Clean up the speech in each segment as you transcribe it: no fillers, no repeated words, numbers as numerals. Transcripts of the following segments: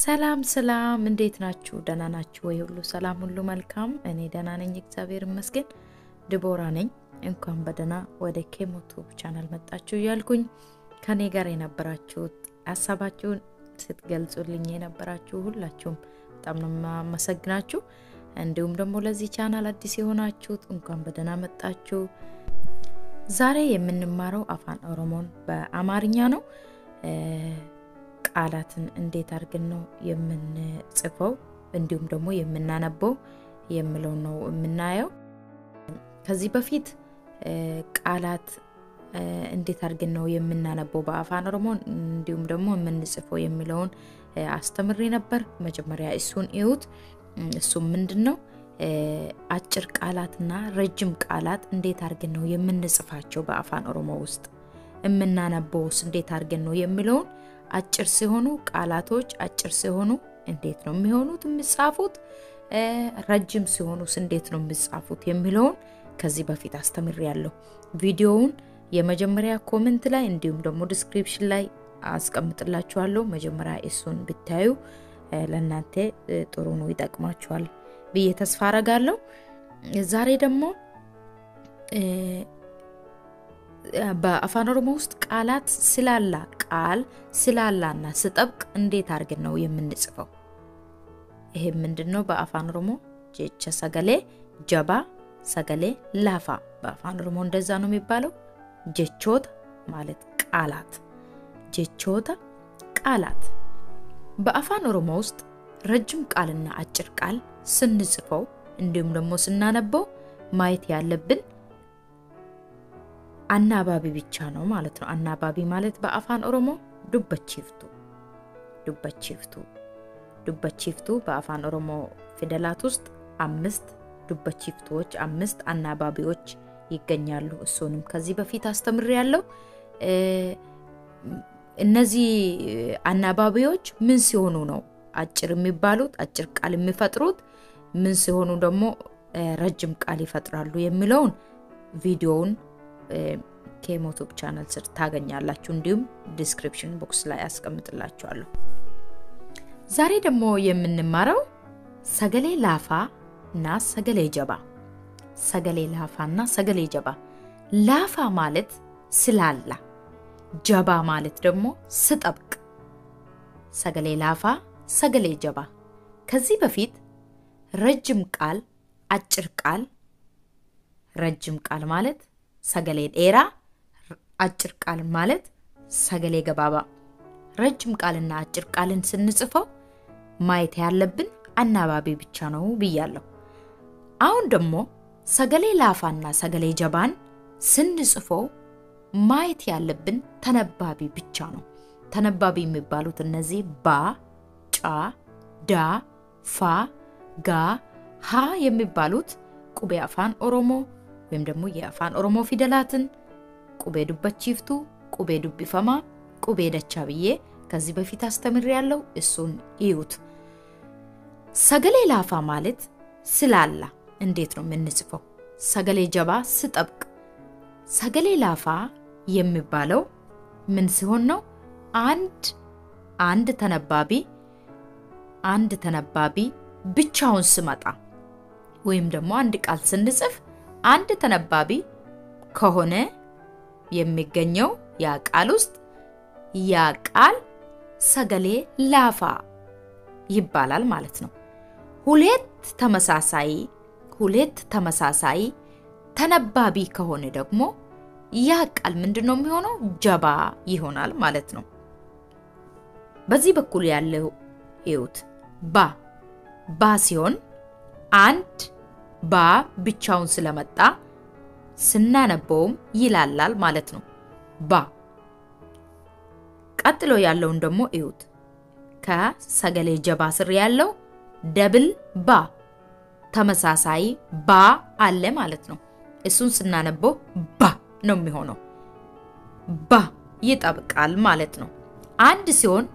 ሰላም ሰላም እንዴት ናችሁ ደህና ናችሁ ወይ ሁሉ ሰላም ሁሉ መልካም እኔ ደህና ነኝ እግዚአብሔር ይመስገን ድቦራ ነኝ እንኳን በደህና ወደ ኬሞቱብ ቻናል መጣችሁ ያልኩኝ ከኔ ጋር የነበራችሁት ሐሳባችሁን ስትገልጹልኝ የነበራችሁ ሁላችሁም በጣም ነው ማመሰግናችሁ እንዲሁም ደግሞ ለዚህ ቻናል አዲስ የሆናችሁት እንኳን በደህና መጣችሁ ዛሬ የምንማረው አፋን ኦሮሞን በአማርኛ ነው ቃላትን እንዴት አድርገን ነው የምንጽፈው እንዲሁም ደግሞ የምናነበው የምለው ነው የምናየው ከዚህ በፊት ቃላት እንዴት አድርገን ነው የምናነበው በአፋን ኦሮሞ እንዲሁም ደግሞ የምንጽፈው የምለውን አስተምሬ ነበር መጀመሪያ እሱን እዩት እሱ ምንድነው አጭር ቃላትና ረጅም ቃላት እንዴት አድርገን ነው የምንጽፋቸው በአፋን ኦሮሞ ውስጥ የምናነበውስ እንዴት አድርገን ነው የምለውን አጭር ሲሆኑ ቃላቶች አጭር ሲሆኑ እንዴት ነው የሚሆኑት የሚጻፉት ረጅም ሲሆኑስ እንዴት ነው የሚጻፉት የሚለውን ከዚህ በፊት አስተምሬያለሁ ቪዲዮውን የመጀመሪያ ኮሜንት ላይ እንዲሁም ደግሞ ዲስክሪፕሽን ላይ አስቀምጥላችኋለሁ መጀመሪያ እሱን ብታዩ ለእናንተ ጥሩ ነው ይጠቅማችኋል ብዬ ተስፋ አደርጋለሁ ዛሬ ደግሞ በአፋን ኦሮሞ ውስጥ ቃላት ስላላ ቃል ስላላና ስጠብቅ እንዴት አድርገን ነው የምንጽፈው ይሄ ምንድነው በአፋን ኦሮሞ ጀቸ ሰገሌ ጀባ ሰገሌ ላፋ በአፋን ኦሮሞ እንደዛ ነው የሚባለው ጀቾት ማለት ቃላት ጀቾታ ቃላት በአፋን ኦሮሞ ውስጥ ረጅም ቃልና አጭር ቃል ስንጽፈው እንዲሁም ደግሞ ስናነበው ማየት ያለብን አናባቢ ብቻ ነው ማለት ነው አናባቢ ማለት በአፋን ኦሮሞ ዱበቺፍቱ በአፋን ኦሮሞ ፊደላት ውስጥ 5 ዱበቺፍቶች 5 አናባቢዎች ይገኛሉ እሱንም ከዚህ በፊት አስተምሬያለሁ እነዚህ አናባቢዎች ምን ሲሆኑ ነው አጭር የሚባሉት አጭር ቃል የሚፈጥሩት ምን ሲሆኑ ደግሞ ረጅም ቃል ይፈጥራሉ የሚለውን ቪዲዮውን ኬሞቱብ ቻናል ስር ታገኛላችሁ እንዲሁም ዲስክሪፕሽን ቦክስ ላይ አስቀምጥላችኋለሁ ዛሬ ደግሞ የምንማረው ሰገሌ ላፋ እና ሰገሌ ጀባ ሰገሌ ላፋና ሰገሌ ጀባ ላፋ ማለት ስላላ ጀባ ማለት ደግሞ ስጠብቅ ሰገሌ ላፋ ሰገሌ ጀባ ከዚህ በፊት ረጅም ቃል አጭር ቃል ረጅም ቃል ማለት ሰገሌ ዴራ አጭር ቃል ማለት ሰገሌ ገባባ ረጅም ቃልና አጭር ቃልን ስንጽፈው ማየት ያለብን አናባቢ ብቻ ነው ብያለሁ አሁን ደግሞ ሰገሌ ላፋና ሰገሌ ጀባን ስንጽፈው ማየት ያለብን ተነባቢ ብቻ ነው ተነባቢ የሚባሉት እነዚህ ባ ጫ ዳ ፋ ጋ ሀ የሚባሉት ቁቤ አፋን ኦሮሞ ወይም ደግሞ የአፋን ኦሮሞ ፊደላትን ቁቤ ዱበቺፍቱ ቁቤ ዱቢፈማ ቁቤ ደቻብዬ ከዚህ በፊት አስተምሬያለሁ እሱን እዩት ሰገሌ ላፋ ማለት ስላላ እንዴት ነው የምንጽፈው ሰገሌ ጀባ ስጠብቅ ሰገሌ ላፋ የሚባለው ምን ሲሆን ነው አንድ ተነባቢ ብቻውን ስመጣ ወይም ደግሞ አንድ ቃል ስንጽፍ አንድ ተነባቢ ከሆነ የሚገኘው ያ ቃል ውስጥ ያ ቃል ሰገሌ ላፋ ይባላል ማለት ነው ሁለት ተመሳሳይ ተነባቢ ከሆነ ደግሞ ያ ቃል ምንድነው የሚሆነው ጀባ ይሆናል ማለት ነው በዚህ በኩል ያለው እዩት ባ ሲሆን አንድ ባ ብቻውን ስለመጣ ስናነበውም ይላላል ማለት ነው ባ ቀጥሎ ያለውን ደግሞ እዩት ከሰገሌ ጀባ ስር ያለው ደብል ባ ተመሳሳይ ባ አለ ማለት ነው እሱን ስናነበው ባ ነው የሚሆነው ባ ይጠብቃል ማለት ነው አንድ ሲሆን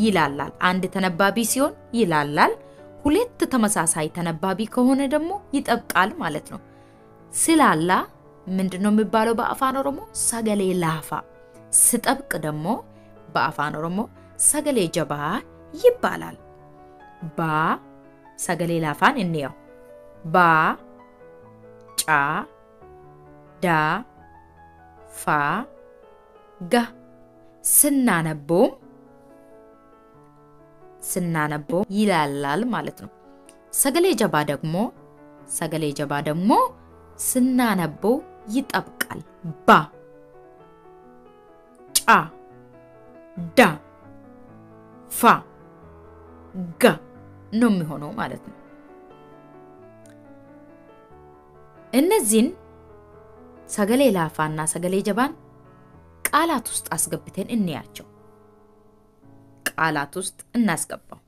ይላላል አንድ ተነባቢ ሲሆን ይላላል ሁለት ተመሳሳይ ተነባቢ ከሆነ ደግሞ ይጠብቃል ማለት ነው ስላላ ምንድነው የሚባለው በአፋን ኦሮሞ ሰገሌ ላፋ ስጠብቅ ደግሞ በአፋን ኦሮሞ ሰገሌ ጀባ ይባላል ba sagalee laafaan inniyo ba cha da fa ga ስናነበው ይላላል ማለት ነው sagalee jabaa ደግሞ ስናነበው ይጠብቃል ba cha da fa ga ነው የሚሆነው ማለት ነው እነዚህን sagalee ላፋና sagalee jabaan ቃላት ውስጥ አስገብተን እንያቸው ቃላት ውስጥ እናስገባው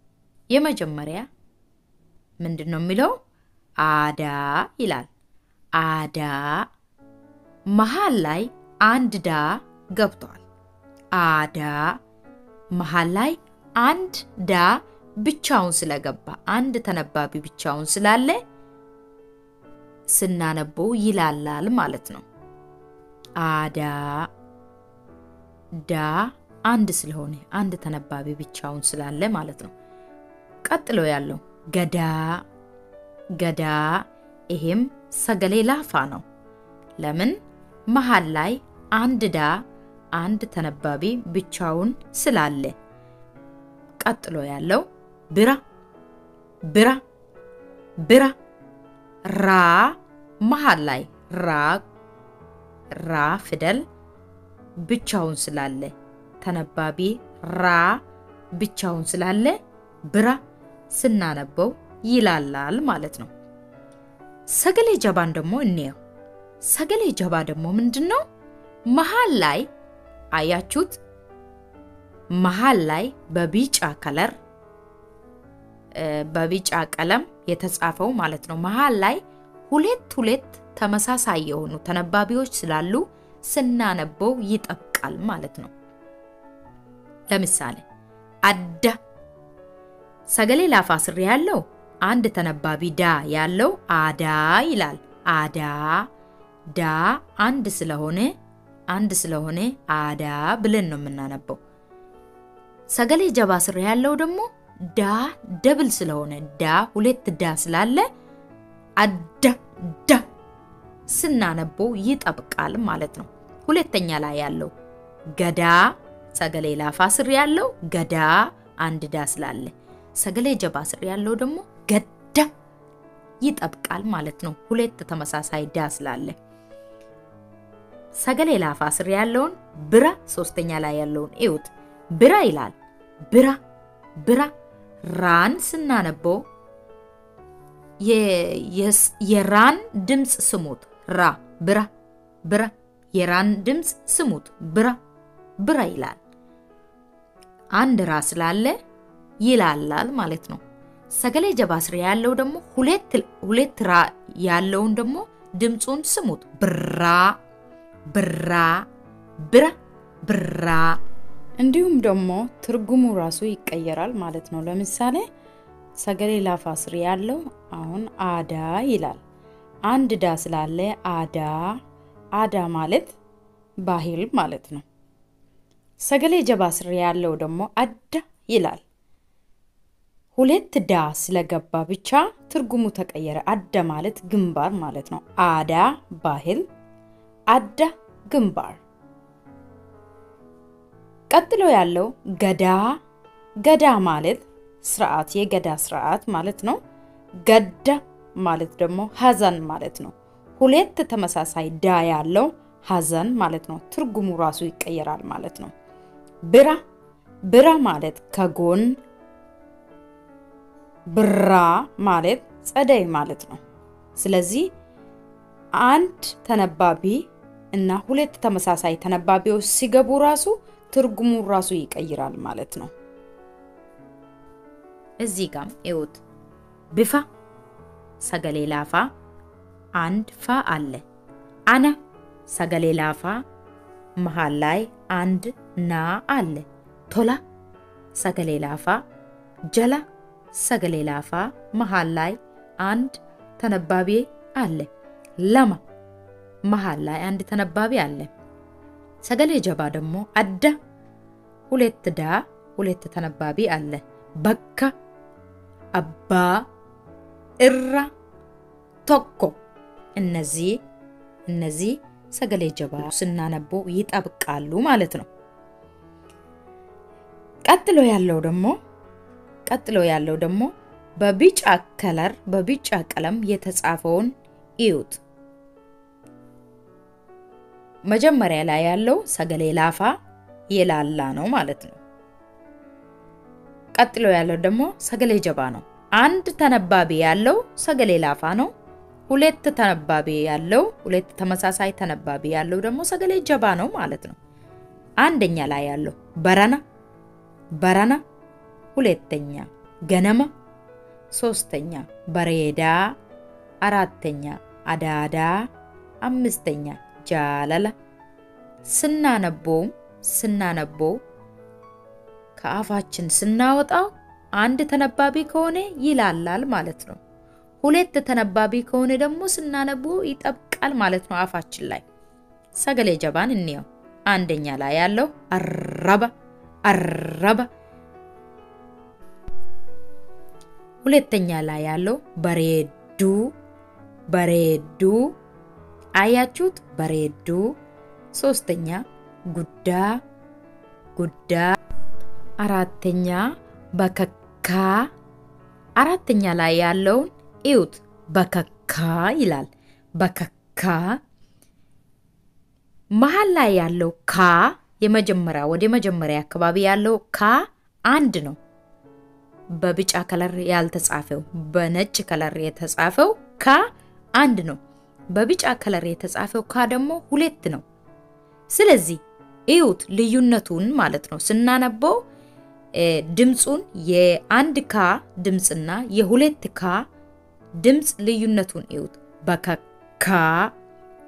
የመጀመሪያ ምንድነው የሚለው አዳ ይላል አዳ መሃል ላይ አንድ ዳ ገብቷል አዳ መሃል ላይ አንድ ዳ ብቻውን ስለገባ አንድ ተነባቢ ብቻውን ስላለ ስናነበው ይላላል ማለት ነው አዳ ዳ አንድ ስለሆነ አንድ ተነባቢ ብቻውን ስላለ ማለት ነው ቀጥሎ ያለው ገዳ ይሄም sagalee ላፋ ነው ለምን መሃል ላይ አንድ ዳ አንድ ተነባቢ ብቻውን ስላለ ቀጥሎ ያለው ብራ ራ መሃል ላይ ራ ፊደል ብቻውን ስላለ ተነባቢ ራ ብቻውን ስላለ ብራ ስናነበው ይላላል ማለት ነው sagalee jabaan ደግሞ እንየው sagalee jabaa ደግሞ ምንድነው መሃል ላይ አያችሁት መሃል ላይ በቢጫ ከለር በቢጫ ቀለም የተጻፈው ማለት ነው መሃል ላይ ሁለት ተመሳሳይ የሆኑ ተነባቢዎች ስላሉ ስናነበው ይጠብቃል ማለት ነው ለምሳሌ አዳ sagalee ላፋ ስር ያለው አንድ ተነባቢ ዳ ያለው አዳ ይላል አዳ ዳ አንድ ስለሆነ አዳ ብለን ነው የምናነበው sagalee jabaa ስር ያለው ደግሞ ዳ ደብል ስለሆነ ዳ ሁለት ዳ ስላለ አዳ ዳ ስናነበው ይጠብቃል ማለት ነው ሁለተኛ ላይ ያለው ገዳ sagalee ላፋ ስር ያለው ገዳ አንድ ዳ ስላለ sagalee jabaa ስር ያለው ደግሞ ገዳ ይጠብቃል ማለት ነው ሁለት ተመሳሳይ ዳ ስላለ sagalee ላፋ ስር ያለውን ብራ ሶስተኛ ላይ ያለውን እዩት ብራ ይላል ብራ ራን ስናነበው የራን ድምጽ ስሙት ራ ብራ የራን ድምጽ ስሙት ብራ ይላል አንድ ራ ስላለ ይላላል ማለት ነው sagalee jabaa ስር ያለው ደግሞ ሁለት ራ ያለውን ደግሞ ድምጹን ስሙት ብራ እንዲሁም ደግሞ ትርጉሙ ራሱ ይቀየራል ማለት ነው ለምሳሌ sagalee ላፋ ስር ያለው አሁን አዳ ይላል አንድ ዳ ስላለ አዳ ማለት ባህል ማለት ነው sagalee jabaa ስር ያለው ደግሞ አዳ ይላል ሁለት ዳ ስለገባ ብቻ ትርጉሙ ተቀየረ አዳ ማለት ግንባር ማለት ነው አዳ ባህል አዳ ግንባር ቀጥሎ ያለው ገዳ ማለት ስርዓት የገዳ ስርዓት ማለት ነው ገዳ ማለት ደግሞ ሐዘን ማለት ነው ሁለት ተመሳሳይ ዳ ያለው ሐዘን ማለት ነው ትርጉሙ ራሱ ይቀየራል ማለት ነው ብራ ማለት ከጎን ብራ ማለት ጸደይ ማለት ነው ስለዚህ አንድ ተነባቢ እና ሁለት ተመሳሳይ ተነባቢዎች ሲገቡ ራሱ ትርጉሙ ራሱ ይቀየራል ማለት ነው እዚህ ጋር እዩት ብፋ sagalee ላፋ አንድ ፋ አለ አና sagalee ላፋ መሃል ላይ አንድ ና አለ ቶላ sagalee ላፋ ጀላ sagalee ላፋ መሃል ላይ አንድ ተነባቢ አለ ለማ መሃል ላይ አንድ ተነባቢ አለ sagalee jabaa ደግሞ ሁለት ዳ ሁለት ተነባቢ አለ አባ እራ ቶኮ እነዚህ ሰገሌ ጀባ ስናነቦ ይጠብቃሉ ማለት ነው። ቀጥሎ ያለው ደግሞ በቢጫ ቀለም የተጻፈውን እዩት። መጀመሪያ ላይ ያለው ሰገሌ ላፋ የላላ ነው ማለት ነው። ቀጥሎ ያለው ደግሞ ሰገሌ ጀባ ነው። አንድ ተነባቢ ያለው ሰገሌ ላፋ ነው። ሁለት ተመሳሳይ ተነባቢ ያለው ደግሞ ሰገሌ ጀባ ነው ማለት ነው። አንደኛ ላይ ያለው በረና፣ ሁለተኛ ገነማ፣ ሶስተኛ በሬዳ፣ አራተኛ አዳዳ፣ አምስተኛ ጃለላ። ስናነቦ ከአፋችን ስናወጣው አንድ ተነባቢ ከሆነ ይላላል ማለት ነው። ሁለት ተነባቢ ከሆነ ደግሞ ስናነቦ ይጠብቃል ማለት ነው አፋችን ላይ። ሰገሌ ጀባን እንየው። አንደኛ ላይ ያለው አረባ፣ ሁለተኛ ላይ ያለው በሬዱ፣ አያችሁት? በሬዱ። ሶስተኛ ጉዳ፣ አራተኛ በከካ። አራተኛ ላይ ያለውን እዩት። በከካ ይላል። በከካ። መሃል ላይ ያለው ካ ወደ መጀመሪያ አካባቢ ያለው ካ አንድ ነው። በቢጫ ከለር ያልተጻፈው በነጭ ከለር የተጻፈው ካ አንድ ነው። በቢጫ ከለር የተጻፈው ካ ደግሞ ሁለት ነው። ስለዚህ እዩት ልዩነቱን ማለት ነው። ስናነበው ድምጹን የአንድ ካ ድምጽና የሁለት ካ ድምጽ ልዩነቱን እዩት። በከካ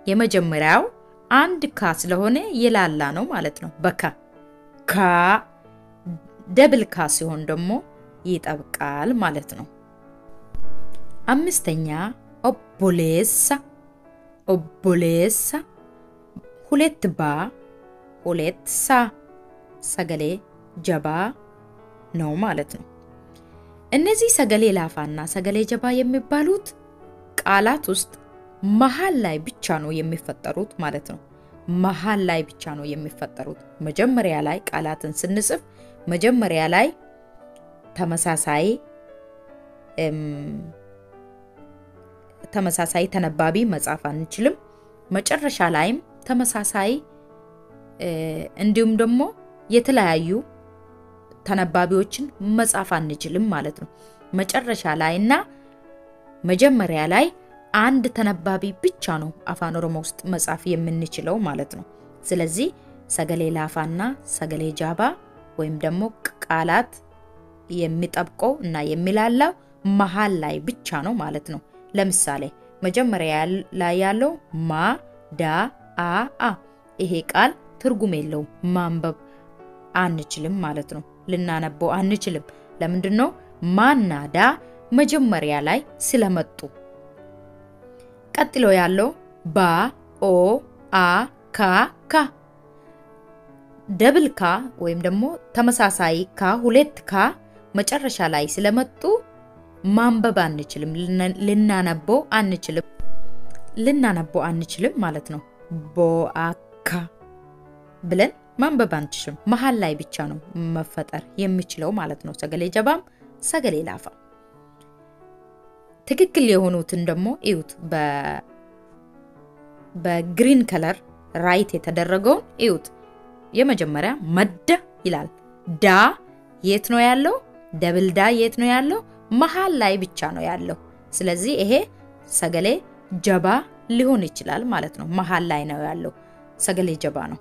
የመጀመሪያው አንድ ካ ስለሆነ የላላ ነው ማለት ነው። በከካ ደብል ካ ሲሆን ደግሞ ይጠብቃል ማለት ነው። አምስተኛ ኦቦሌሳ፣ ሁለት ባ ሁለት ሳ ሰገሌ ጀባ ነው ማለት ነው። እነዚህ ሰገሌ ላፋና ሰገሌ ጀባ የሚባሉት ቃላት ውስጥ መሃል ላይ ብቻ ነው የሚፈጠሩት ማለት ነው። መሃል ላይ ብቻ ነው የሚፈጠሩት። መጀመሪያ ላይ ቃላትን ስንጽፍ መጀመሪያ ላይ ተመሳሳይ ተነባቢ መጻፍ አንችልም። መጨረሻ ላይም ተመሳሳይ እንዲሁም ደግሞ የተለያዩ ተነባቢዎችን መጻፍ አንችልም ማለት ነው። መጨረሻ ላይና መጀመሪያ ላይ አንድ ተነባቢ ብቻ ነው አፋን ኦሮሞ ውስጥ መጻፍ የምንችለው ማለት ነው። ስለዚህ ሰገሌ ላፋና ሰገሌ ጃባ ወይም ደግሞ ቃላት የሚጠብቀው እና የሚላላው መሃል ላይ ብቻ ነው ማለት ነው። ለምሳሌ መጀመሪያ ላይ ያለው አ ይሄ ቃል ትርጉም የለውም። ማንበብ አንችልም ማለት ነው። ልናነበው አንችልም። ለምንድነው? ማና ዳ መጀመሪያ ላይ ስለመጡ። ቀጥሎ ያለው ካ ደብል ካ ወይም ደግሞ ተመሳሳይ ካ ሁለት ካ መጨረሻ ላይ ስለመጡ ማንበብ አንችልም። ልናነበው አንችልም ማለት ነው። ቦአካ ብለን ማንበብ አንችልም። መሃል ላይ ብቻ ነው መፈጠር የሚችለው ማለት ነው። ሰገሌ ጀባም ሰገሌ ላፋ ትክክል የሆኑትን ደግሞ እዩት። በግሪን ከለር ራይት የተደረገው እዩት። የመጀመሪያ መደ ይላል። ዳ የት ነው ያለው? ደብል ዳ የት ነው ያለው? መሃል ላይ ብቻ ነው ያለው። ስለዚህ ይሄ ሰገሌ ጀባ ሊሆን ይችላል ማለት ነው። መሃል ላይ ነው ያለው። ሰገሌ ጀባ ነው።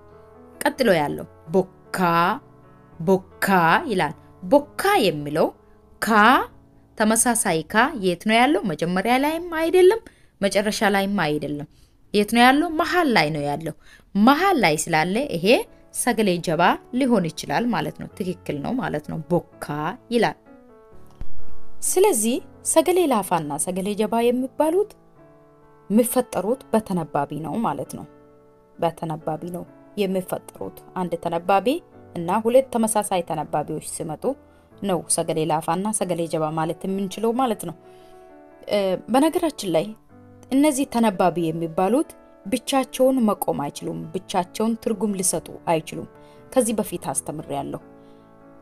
ቀጥሎ ያለው ቦካ ይላል። ቦካ የሚለው ካ ተመሳሳይ ካ የት ነው ያለው? መጀመሪያ ላይም አይደለም መጨረሻ ላይም አይደለም። የት ነው ያለው? መሃል ላይ ነው ያለው። መሃል ላይ ስላለ ይሄ ሰገሌ ጀባ ሊሆን ይችላል ማለት ነው። ትክክል ነው ማለት ነው። ቦካ ይላል። ስለዚህ ሰገሌ ላፋና ሰገሌ ጀባ የሚባሉት የሚፈጠሩት በተነባቢ ነው ማለት ነው። በተነባቢ ነው የሚፈጠሩት። አንድ ተነባቢ እና ሁለት ተመሳሳይ ተነባቢዎች ሲመጡ ነው ሰገሌ ላፋና ሰገሌ ጀባ ማለት የምንችለው ማለት ነው። በነገራችን ላይ እነዚህ ተነባቢ የሚባሉት ብቻቸውን መቆም አይችሉም፣ ብቻቸውን ትርጉም ሊሰጡ አይችሉም። ከዚህ በፊት አስተምሬያለሁ።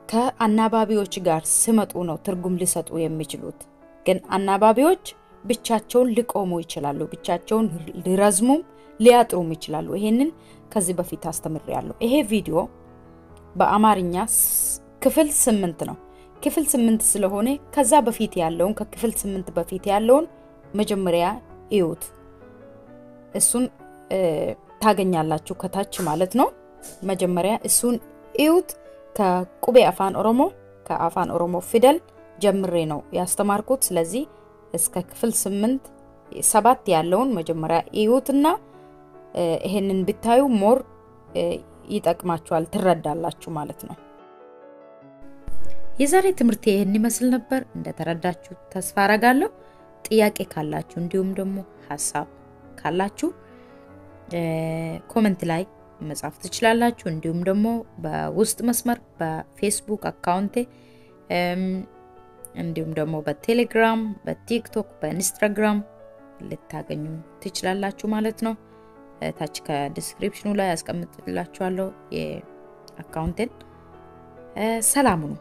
ከአናባቢዎች ጋር ሲመጡ ነው ትርጉም ሊሰጡ የሚችሉት። ግን አናባቢዎች ብቻቸውን ሊቆሙ ይችላሉ፣ ብቻቸውን ሊረዝሙም ሊያጥሩም ይችላሉ። ይሄንን ከዚህ በፊት አስተምሬያለሁ። ይሄ ቪዲዮ በአማርኛ ክፍል 8 ነው። ክፍል 8 ስለሆነ ከዛ በፊት ያለውን ከክፍል 8 በፊት ያለውን መጀመሪያ እዩት። እሱን ታገኛላችሁ ከታች ማለት ነው። መጀመሪያ እሱን እዩት። ከቁቤ አፋን ኦሮሞ ከአፋን ኦሮሞ ፊደል ጀምሬ ነው ያስተማርኩት። ስለዚህ እስከ ክፍል 7 ያለውን መጀመሪያ እዩትና ይሄንን ብታዩ ሞር ይጠቅማችኋል፣ ትረዳላችሁ ማለት ነው። የዛሬ ትምህርት ይሄን ይመስል ነበር። እንደተረዳችሁ ተስፋ አረጋለሁ። ጥያቄ ካላችሁ እንዲሁም ደግሞ ሐሳብ ካላችሁ ኮሜንት ላይ መጻፍ ትችላላችሁ። እንዲሁም ደግሞ በውስጥ መስመር በፌስቡክ አካውንቴ እንዲሁም ደግሞ በቴሌግራም፣ በቲክቶክ፣ በኢንስታግራም ልታገኙ ትችላላችሁ ማለት ነው። ታች ከዲስክሪፕሽኑ ላይ አስቀምጥላችኋለሁ የአካውንቴን። ሰላም ሁኑ።